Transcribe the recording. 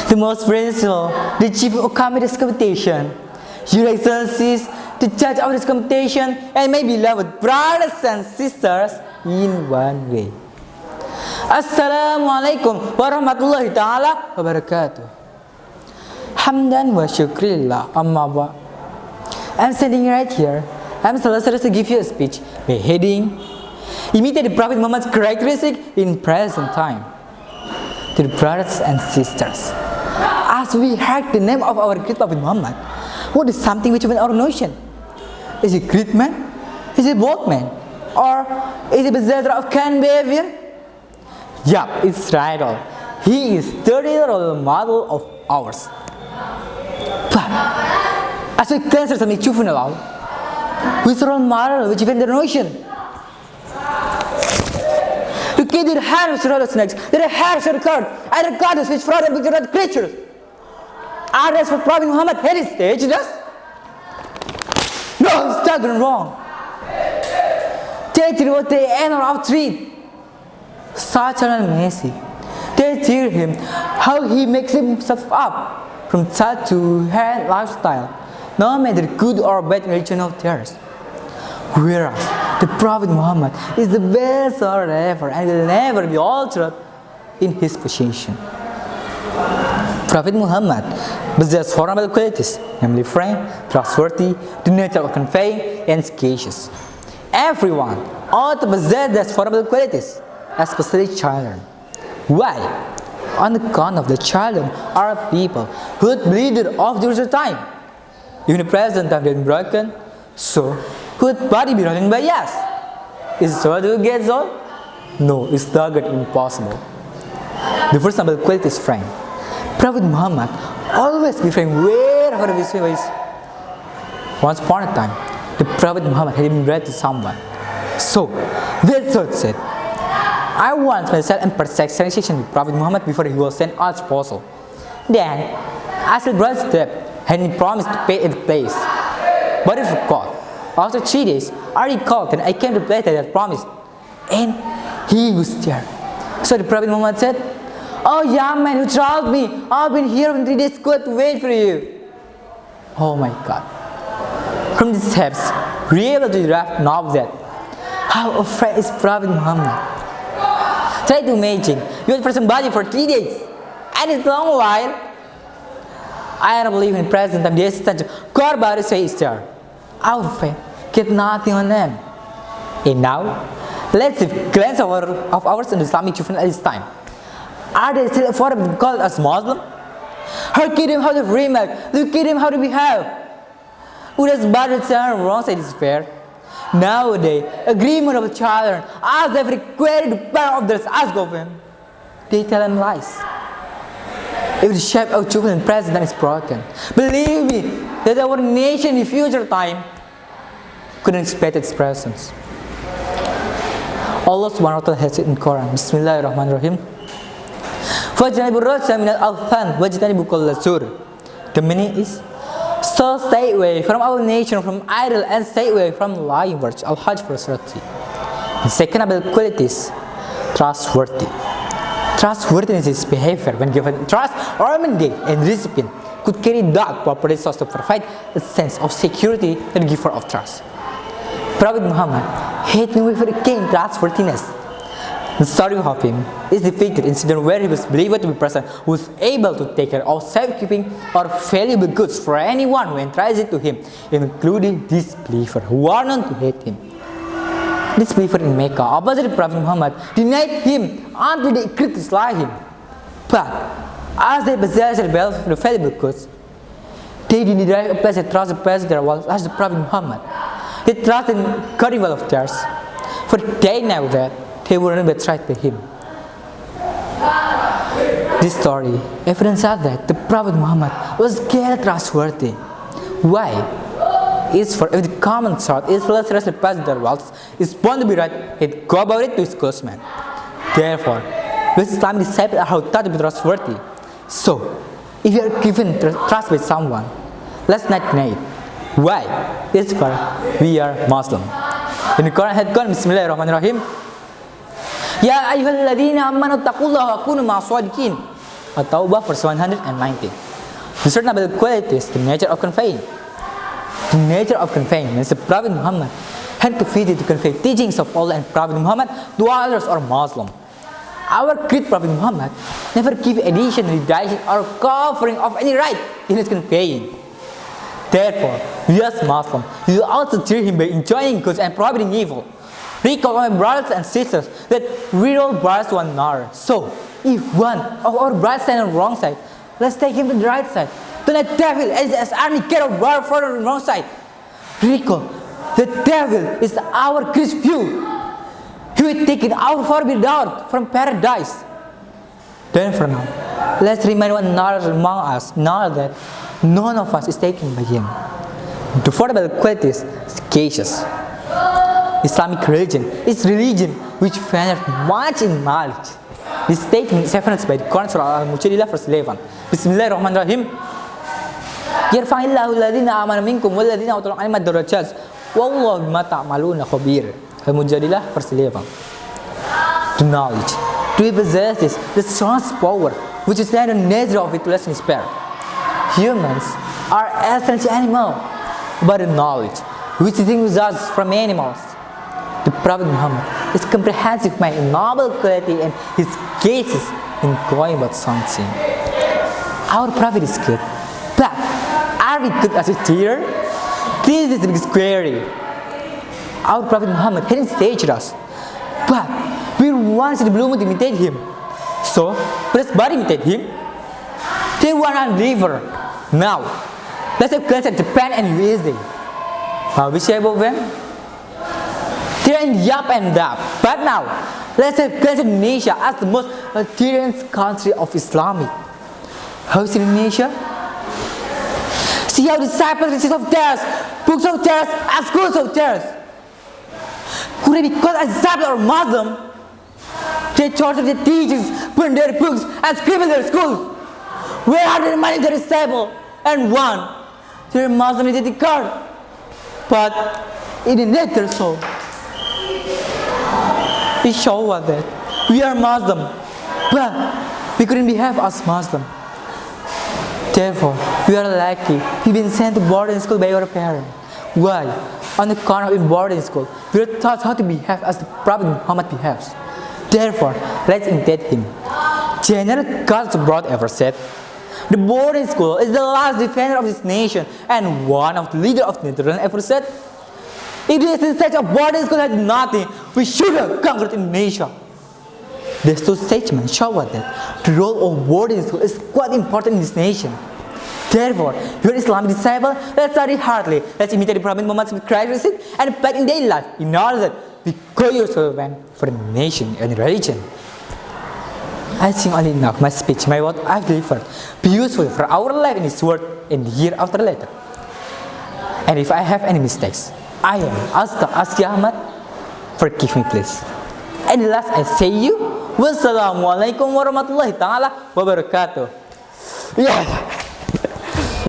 the most principal, the chief of committee's competition, Your Excellencies, the judge of this competition, and my beloved brothers and sisters in one way. Assalamualaikum warahmatullahi ta'ala wabarakatuh. Hamdan wa shukrillah amma ba. I'm standing right here. I'm solicited to give you a speech by heading Imitate the Prophet Muhammad's characteristic in present time. To the brothers and sisters, as we heard the name of our great Prophet Muhammad, what is something which within our notion? Is he a great man? Is he a bold man? Or is he a possessor of kind behavior? Yup, it's right all. He is the role model of ours. But as we consider something juvenile, which role model which within the notion? To keep their hands to the snakes, their hands to the card, and the goddess which fraud and wicked creatures. Are they for Prophet Muhammad heritage? No, it's totally wrong. They did what they honor of treat. Such an amazing. They teach him how he makes himself up from such to hand lifestyle, no matter good or bad religion of theirs. Whereas the Prophet Muhammad is the best sword ever and will never be altered in his position. Prophet Muhammad possessed four noble qualities, namely frank, trustworthy, the nature of conveying, and sagacious. Everyone ought to possess these four noble qualities, especially children. Why? On account of the children are people who believe of the time. Even the present time they broken, so could body be running by yes? Is so to get old? No, it's not impossible. The first noble quality is frank. Prophet Muhammad always be frank wherever he is. Once upon a time, the Prophet Muhammad had been read to someone. So, that thought said, I once myself in perfect sensation with Prophet Muhammad before he was sent as apostle. Then, as he brought step, and he promised to pay at the place. But he forgot. After 3 days, I recalled and I came to the place that I had promised. And he was there. So the Prophet Muhammad said, oh young man who traveled me, I've been here for 3 days to wait for you. Oh my God. From these steps, we are able to know that how afraid is Prophet Muhammad. Try to imagine, you wait for somebody for 3 days. And it's a long while. I don't believe in the present time, the assistant God body says there. Out of faith, get nothing on them. And now, let's glance of ours in Islamic children at this time. Are they still affordable called as Muslim? Look at him how to remark, look at him how to behave. Who does bad and wrong side is fair? Nowadays, agreement of the children, as every query the parent of theirs ask of him, they tell them lies. If the shape of children in present time is broken, believe me that our nation in future time couldn't expect its presence. Allah subhanahu wa ta'ala has said in Quran, Bismillahirrahmanirrahim. The meaning is, so stay away from our nation, from idol, and stay away from lying words. Al-Hajj verse 30. The second noble quality is trustworthy. Trustworthiness is behavior when given trust or mandate and recipient could carry that property source to provide a sense of security to the giver of trust. Prophet Muhammad had no way for gain trustworthiness. The story of him is depicted in incident where he was believed to be a person who was able to take care of safekeeping or valuable goods for anyone who entrusts it to him, including this believer who were known to hate him. This believer in Mecca, opposite Prophet Muhammad, denied him until they agreed to slay him. But as they possessed the wealth of valuable goods, they did not place their trust in their wealth as the Prophet Muhammad. They trusted in cutting wealth of theirs, for they knew that they would not be betrayed by him. This story evidences that the Prophet Muhammad was very trustworthy. Why? It's for if the common thought is less pass their wealth, is born to be right, he'd go about it to his close man. Therefore, with Islam disciples are how taught to be trustworthy. So, if you are given trust with someone, let's not deny it. Why? It's for we are Muslim. In the Quran had gone, Bismillahirrahmanirrahim. Ya ayyuhalladhina amanu taqullaha wa kunu ma'as-sadiqin. At-Tawbah verse 190. The third noble quality is the nature of conveying. The nature of conveying means the Prophet Muhammad had to feed it to convey teachings of Allah and Prophet Muhammad to others or Muslim. Our great Prophet Muhammad never gave addition, redaction, or covering of any right in his conveying. Therefore, we as Muslims, we will also cheer him by enjoying good and prohibiting evil. Recall, my brothers and sisters, that we all brothers to one another. So, if one of our brothers stand on the wrong side, let's take him to the right side. Don't let devil and his army get a war further on the wrong side. Recall, the devil is our Christ view. He will take it out forbidden out from paradise. Then for now, let's remind one another among us now that none of us is taken by him. The fourth quality is cautious. Islamic religion is religion which founded much in knowledge. This statement is referenced by the Quran Surah Al-Mujadilah verse 11. Bismillahirrahmanirrahim. Yarfa'illahu alladhina amanu minkum walladhina utul ilma darajat. Wallahu bima ta'maluna khabir. Al-Mujadilah verse 11. The knowledge. To possess this, the strongest power, which is not the nature of it, less in despair. Humans are essentially animals, but the knowledge, which distinguishes us from animals. The Prophet Muhammad is comprehensive mind in noble quality and his cases in going about something. Our Prophet is good, but are we good as a teacher? This is the biggest query. Our Prophet Muhammad hadn't staged us, but we want the bloom to imitate him. So, let us imitate him. They want a river. Now, let's have class at Japan and USA. How we say about them? They're in Yap and Dap. But now, let's have class in Indonesia as the most adherent country of Islamic. How is Indonesia? See how disciples receive of theirs, books of theirs, and schools of theirs. Could it be because a disciple or Muslim? They charge their teachings, burn their books, and scribble their schools. Where are they money their disciple? And one, their Muslim identity card. But in the net their soul. It shows us that we are Muslim, but we couldn't behave as Muslim. Therefore, we are lucky we've been sent to boarding school by our parents. Why? On the corner in boarding school, we are taught how to behave as the Prophet Muhammad behaves. Therefore, let's imitate him. General Carlos Broad ever said, the boarding school is the last defender of this nation, and one of the leaders of the Netherlands ever said, it is in such a boarding school that nothing, we should have conquered Indonesia. These two statements show us that the role of boarding school is quite important in this nation. Therefore, if you're an Islamic disciple, let's study hardly. Let's imitate the Prophet Muhammad's characteristics and apply in daily life in order that we call yourself for the nation and religion. I think only enough my speech, my word I've delivered, be useful for our life in this world and year after later. And if I have any mistakes, I am Azkal Ahmad, forgive me please. And the last I say you, wassalamualaikum warahmatullahi ta'ala wabarakatuh. Yeah.